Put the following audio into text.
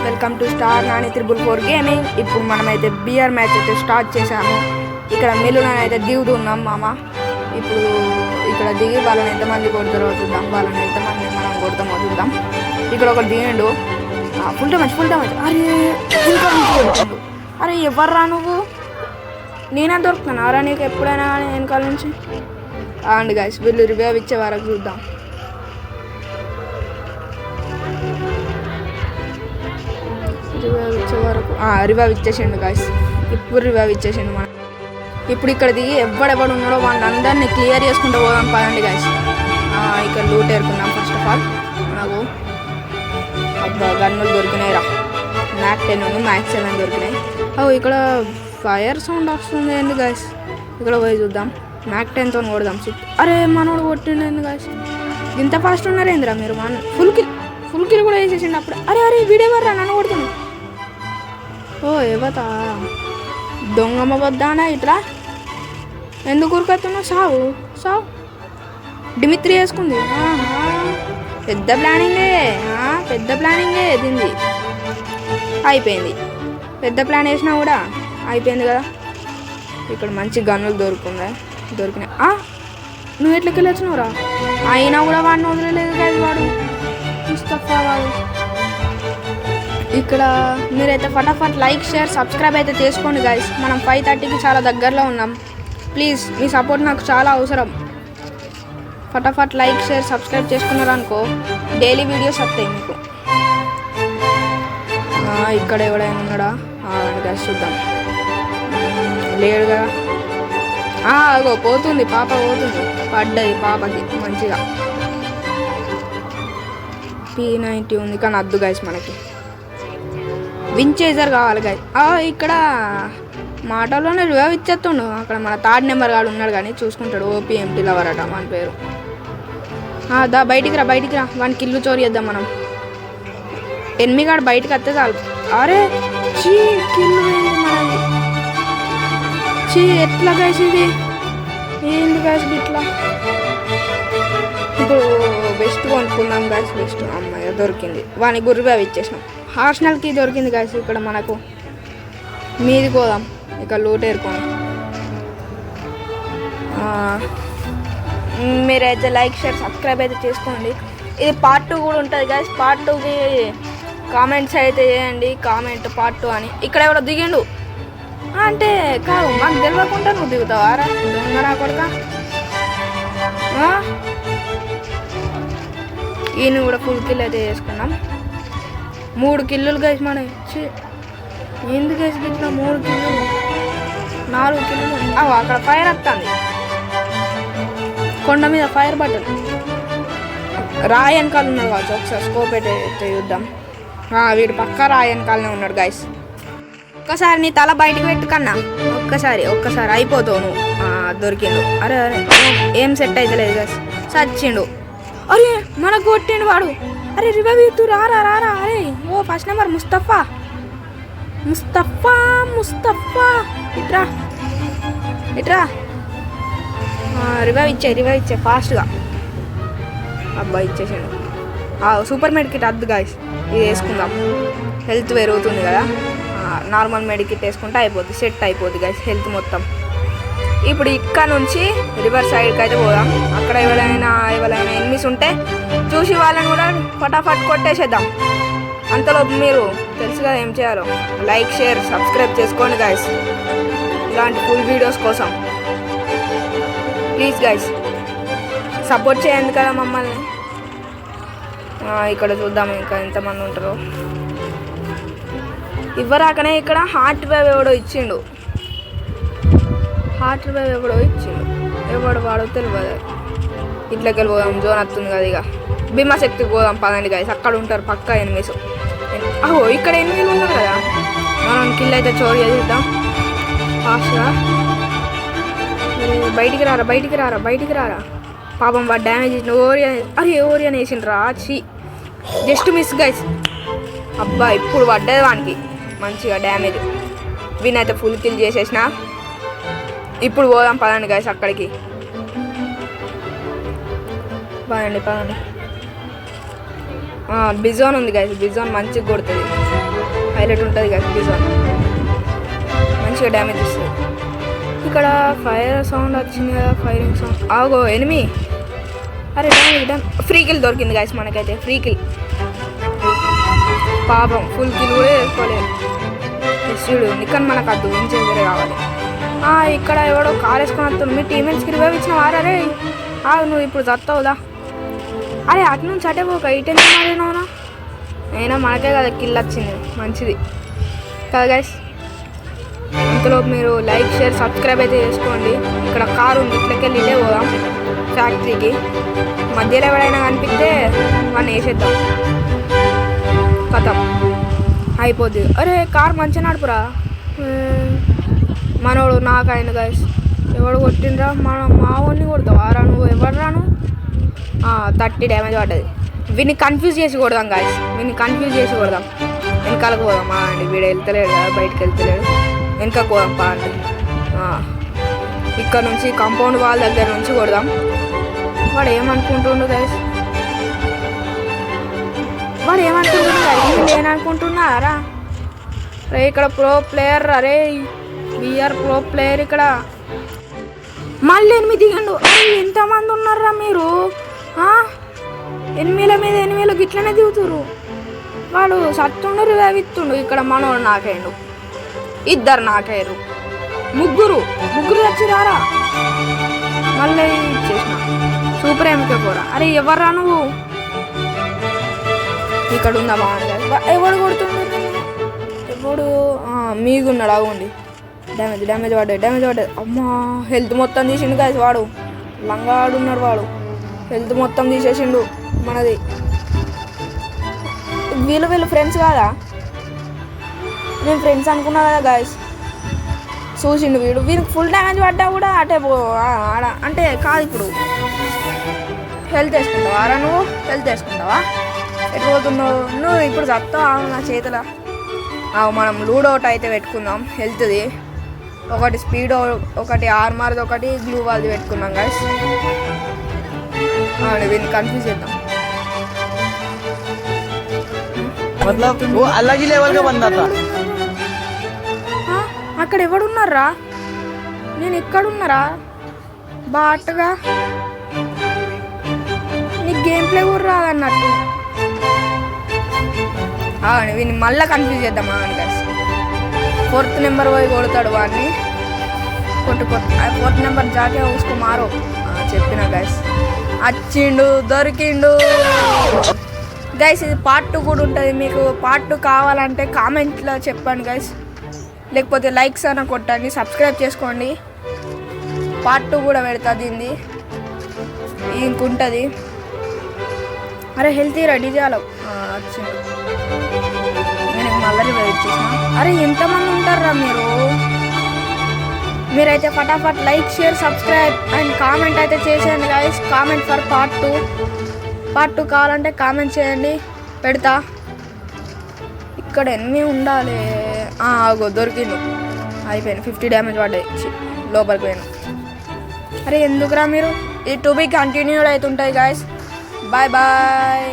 Welcome to star Nani 444 gaming. ఇప్పుడు మనమైతే BR match అయితే స్టార్ట్ చేశాము. ఇక్కడ మిల్లులో అయితే దిగుతున్నాం మామ. ఇప్పుడు ఇక్కడ దిగి వాళ్ళని ఎంతమంది కొడతారో చూద్దాం, వాళ్ళని ఎంతమంది మనం కొడతామో చూద్దాం. ఇక్కడ ఒకటి దిగిండు, ఫుల్ డ్యామేజ్. అరే ఎవర్రా నువ్వు? నేనే దొరుకుతాను అరా నీకు ఎప్పుడైనా కానీ వెనకాల నుంచి. అండ్ గైస్ వీళ్ళు రివ్యూ ఇచ్చే వరకు చూద్దాం. రివైవ్ ఇచ్చేసిండు గాయస్. ఇప్పుడు రివైవ్ ఇచ్చేసిండు మనం. ఇప్పుడు ఇక్కడ దిగి ఎవడెవడు ఉన్నాడో వాళ్ళందరినీ క్లియర్ చేసుకుంటూ పోదాం పదండి గాయస్. ఇక్కడ లూట్ ఏరుకుందాం. ఫస్ట్ ఆఫ్ ఆల్ నాకు గన్నులు దొరికినాయి రా. మ్యాక్ 10 మ్యాక్ 7 దొరికినాయి. ఇక్కడ ఫైర్ సౌండ్ వస్తుంది ఏంది గాయస్. ఇక్కడ పోయి చూద్దాం. మ్యాక్ 10తో కొడదాం. అరే మనోడు కొట్టిండు గాయస్. ఇంత ఫాస్ట్ ఉన్నారేందిరా మీరు? ఫుల్ కిల్ కూడా వేసేసిండు అప్పుడు. అరే వీడేవర్రా నన్ను కొడుతున్నాడు. ఏవతా దొంగమ్మ వద్దానా ఇట్లా ఎందుకు ఉరుకుతున్నావు? సావు డిమిత్రి వేసుకుంది. పెద్ద ప్లానింగే దీన్ని. అయిపోయింది. పెద్ద ప్లాన్ వేసినా కూడా అయిపోయింది కదా. ఇక్కడ మంచి గన్నులు దొరికినాయి. నువ్వు ఎట్లకి వెళ్ళొచ్చినావురా? అయినా కూడా వాడిని వదిలేదు కదా వాడు ముస్తఫా వాడు. ఇక్కడ మీరైతే ఫటాఫట్ లైక్ షేర్ సబ్స్క్రైబ్ అయితే చేసుకోండి గైస్. మనం 5:30కి చాలా దగ్గరలో ఉన్నాం. ప్లీజ్ మీ సపోర్ట్ నాకు చాలా అవసరం. ఫటాఫట్ లైక్ షేర్ సబ్స్క్రైబ్ చేసుకున్నారనుకో డైలీ వీడియోస్ వస్తాయి మీకు. ఇక్కడ ఎవడైనా ఉన్నాడా గైస్? చూద్దాం. లేడు కదా. అగో పోతుంది పాప, పోతుంది. పడ్డది పాపకి మంచిగా. P90 ఉంది కానీ అద్దు గైస్ మనకి. వించేజర్ కావాలి గైస్. ఇక్కడ మాటల్లోనే రివైవ్ ఇచ్చేస్తుండు. అక్కడ మన 3rd నెంబర్ గాడు ఉన్నాడు కానీ చూసుకుంటాడు. OPMT లవర్ అట మన పేరు. బయటికి రా వానికి కిల్లు చోరీ చేద్దాం మనం. ఎనిమి గాడు బయటకు వస్తే చాలు. అరే కిల్లు మనది. ఎట్లా గైస్ ఇది? ఏంది గైస్ ఇట్లా? ఇప్పుడు బెస్ట్ కొనుక్కుందాం గైస్. బెస్ట్ అమ్మాయి దొరికింది. వానికి గుర్రిబావి ఇచ్చేసినాం. హార్షనల్కి దొరికింది గైస్. ఇక్కడ మనకు మీది పోదాం. ఇక లూట్ ఏరుకోండి. మీరైతే లైక్ షేర్ సబ్స్క్రైబ్ అయితే చేసుకోండి. ఇది పార్ట్ 2 కూడా ఉంటుంది గైస్. పార్ట్ 2కి కామెంట్స్ అయితే చేయండి. కామెంట్ పార్ట్ 2 అని. ఇక్కడ ఎవరో దిగిండు అంటే కాదు, మాకు తెలియకుండా నువ్వు దిగుతావా రా దొంగ నా కొడుక? ఈయన కూడా ఫుల్ కిల్ అయితే చేసుకున్నాం. 3 కిల్లులు గైస్ మన. ఎందుకు గైస్ ఇట్లా 3 కిల్లులు 4 కిల్లులు? అక్కడ ఫైర్ వస్తుంది. కొండ మీద ఫైర్ బటన్. రాయి వెనకాల ఉన్నాడు కావచ్చు. ఒకసారి స్కోప్ అయితే చూద్దాం. వీడు పక్కా రాయి వెనకాలనే ఉన్నాడు గైస్. ఒక్కసారి నీ తల బయటకు పెట్టుకన్నా. ఒక్కసారి అయిపోతావు నువ్వు. దొరికిండు. అరే ఏం సెట్ అయితే లేదు గైస్. చచ్చిండు. అరే మనకు కొట్టిండు వాడు. అరే రివైవ్ ఇత్తు రారా. అరే ఫస్ట్ నెంబర్ ముస్తఫా. ఇట్రా రివైవ్ ఇచ్చే ఫాస్ట్గా. అబ్బా ఇచ్చేసాడు. సూపర్ మెడ్ కిట్ అద్దు గాయస్. ఇది వేసుకుందాం. హెల్త్ పెరుగుతుంది కదా. నార్మల్ మెడ్ కిట్ వేసుకుంటే అయిపోద్ది. సెట్ అయిపోద్ది గాయస్ హెల్త్ మొత్తం. ఇప్పుడు ఇక్కడ నుంచి రివర్ సైడ్కి అయితే పోదాం. అక్కడ ఎవరైనా ఎనిమిస్ ఉంటే చూసి వాళ్ళని కూడా ఫటాఫట్ కొట్టేసేద్దాం. అంతలోపు మీరు తెలుసు కదా ఏం చేయాలో. లైక్ షేర్ సబ్స్క్రైబ్ చేసుకోండి గైస్ ఇలాంటి ఫుల్ వీడియోస్ కోసం. ప్లీజ్ గైస్ సపోర్ట్ చేయండి కదా మమ్మల్ని. ఇక్కడ చూద్దాం ఇంకా ఎంతమంది ఉంటారో. ఇవ్వరాకనే ఇక్కడ హార్ట్ వేవ్ ఎవడో ఇచ్చిండు. ఎవడు వాడో తెలియదు. ఇట్లకి వెళ్ళిపోదాం. జోన్ వస్తుంది కదా. ఇక భీమాశక్తికి పోదాం పదండి గైస్. అక్కడ ఉంటారు పక్కా ఎనిమిస్. ఇక్కడ ఎనిమిది ఉన్నారు కదా. మనం కిల్ అయితే చోరీ చేద్దాం ఫాస్ట్గా. బయటికి రారా. పాపం వాడు డ్యామేజ్ ఇచ్చిన ఓరియన్ వేసిండ్రా. Just miss guys. అబ్బా ఇప్పుడు పడ్డది వానికి మంచిగా డ్యామేజ్. వీనైతే ఫుల్ కిల్ చేసేసిన. ఇప్పుడు పోదాం పదండి గైస్ అక్కడికి. పదండి. బిజోన్ ఉంది గైస్. బిజోన్ మంచిగా కొడుతుంది. హైలైట్ ఉంటుంది కదా డిజైన్, మంచిగా డ్యామేజ్ ఇస్తుంది. ఇక్కడ ఫైర్ సౌండ్ వచ్చింది కదా, ఫైరింగ్ సౌండ్. ఆగో ఎనిమి, అరే ఫ్రీ కిల్ దొరికింది గాయస్ మనకైతే, ఫ్రీ కిల్. పాపం ఫుల్ కిల్ కూడా వేసుకోలేదు. చూడు ఇక్కడ మనకు అద్దు ఇంచేదరే కావాలి. ఇక్కడ ఎవడో కార్ వేసుకొని వస్తుంది. మీ టీమేట్స్కి రివైవ్ ఇచ్చిన వారే. నువ్వు ఇప్పుడు చస్తావుదా? అరే అటు నుంచి అటే పోక ఈ టెన్షన్ మారేనవునా? అయినా మనకే కదా కిల్ వచ్చింది, మంచిది కదా గైస్. ఇంతలో మీరు లైక్ షేర్ సబ్స్క్రైబ్ అయితే చేసుకోండి. ఇక్కడ కారు ఉంది, ఇట్లకెళ్ళి ఇదే పోదాం ఫ్యాక్టరీకి. మధ్యలో ఎవడైనా కనిపిస్తే వాడిని వేసేద్దాం, కథం అయిపోద్ది. అరే కార్ మంచిగా నడుపురా. మనోడు నాకైనా గైస్ ఎవడు కొట్టిండ్రా? మా వాడిని కొడతావా రా నువ్వు? ఎవరు రాను? 30 డ్యామేజ్ పడ్డది. వీడిని కన్ఫ్యూజ్ చేసి కొడదాం గాయస్, వీడిని కన్ఫ్యూజ్ చేసి కొడదాం. వెనకాలకు పోదాం అండి, వీడు వెళ్తలేడు కదా, బయటకు వెళ్తలేడు. వెనకకు పోదాం అండి. ఇక్కడ నుంచి కాంపౌండ్ వాల్ దగ్గర నుంచి కొడదాం. వాడు ఏమనుకుంటుండు గైస్? వాడు ఏమనుకుంటున్నా గైస్? నేననుకుంటున్నారా? రే ఇక్కడ ప్రో ప్లేయర్, అరే వీఆర్ ప్రో ప్లేయర్. ఇక్కడ మళ్ళీ 8 దిగండు. ఎంతమంది ఉన్నారా మీరు? 8 మీద 8 గిట్లనే దిగుతురు. వాడు సత్తుండు రివైవ్ ఇస్తుండు. ఇక్కడ మనోడు నాకైండు, ఇద్దరు నాకయ్యారు, ముగ్గురు వచ్చిరారా. మళ్ళీ ఇచ్చేసిన సూపర్ ఎంకే పోరా. అరే ఎవర్రా నువ్వు? ఇక్కడ ఉందా బాగుంది. ఎవడు కొడుతుండు? ఎవడు మీగున్నాడు? అవ్వండి. డ్యామేజ్ పడ్డాయి. అమ్మా హెల్త్ మొత్తం తీసిండు కాదు వాడు, లంగాడున్నాడు వాడు. హెల్త్ మొత్తం తీసేసిండు మనది. వీళ్ళు ఫ్రెండ్స్ కాదా? నేను ఫ్రెండ్స్ అనుకున్నా కదా గాయస్. చూసిండు వీడికి ఫుల్ డ్యామేజ్ పడ్డా కూడా అటే ఆడ అంటే కాదు. ఇప్పుడు హెల్త్ వేసుకుంటావా రా నువ్వు? హెల్త్ వేసుకుంటావా? ఎటు పోతున్నావు నువ్వు? ఇప్పుడు చస్తావా నా చేతిలో? మనం లూడౌట్ అయితే పెట్టుకుందాం. హెల్త్ది ఒకటి, స్పీడ్ ఒకటి, ఆర్మర్ది ఒకటి, గ్లూ వాల్ది పెట్టుకున్నాం గాయస్. వీడిని కన్ఫ్యూజ్ చేద్దాం. అక్కడ ఎవడున్నారా? నేను ఎక్కడున్నారా? బాటగా నీకు గేమ్ ప్లే కూడా రాదన్నట్టు. వీడిని మళ్ళీ కన్ఫ్యూజ్ చేద్దాం గైస్. 4th నెంబర్ పోయి కొడతాడు వాడిని. కొట్టు 4th నెంబర్ జాకే ఊసుకో మారో చెప్పిన గైస్. వచ్చిండు, దొరికిండు గైస్. ఇది పార్ట్ 2 కూడా ఉంటుంది. మీకు పార్ట్ 2 కావాలంటే కామెంట్లో చెప్పండి గైస్, లేకపోతే లైక్స్ అన్న కొట్టండి, సబ్స్క్రైబ్ చేసుకోండి. పార్ట్ 2 కూడా పెడతా దీన్ని, ఇంకుంటుంది. అరే హెల్తీ రెడీ చేయాలి. వచ్చిండు, నేను మళ్ళీ వెయిట్ చేసిన. అరే ఎంతమంది ఉంటారా మీరైతే ఫటాఫట్ like share subscribe and comment అయితే చేసేయండి గైస్. కామెంట్ ఫర్ పార్ట్ 2 కావాలంటే కామెంట్ చేయండి, పెడతా. ఇక్కడ ఎన్ని ఉండాలి? దొరికిండు, అయిపోయింది. 50 డ్యామేజ్ పడ్డాయి, లోపలికి పోయాను. అరే ఎందుకురా మీరు? ఈ టు బి కంటిన్యూడ్ అవుతుంటాయి గైస్. బాయ్.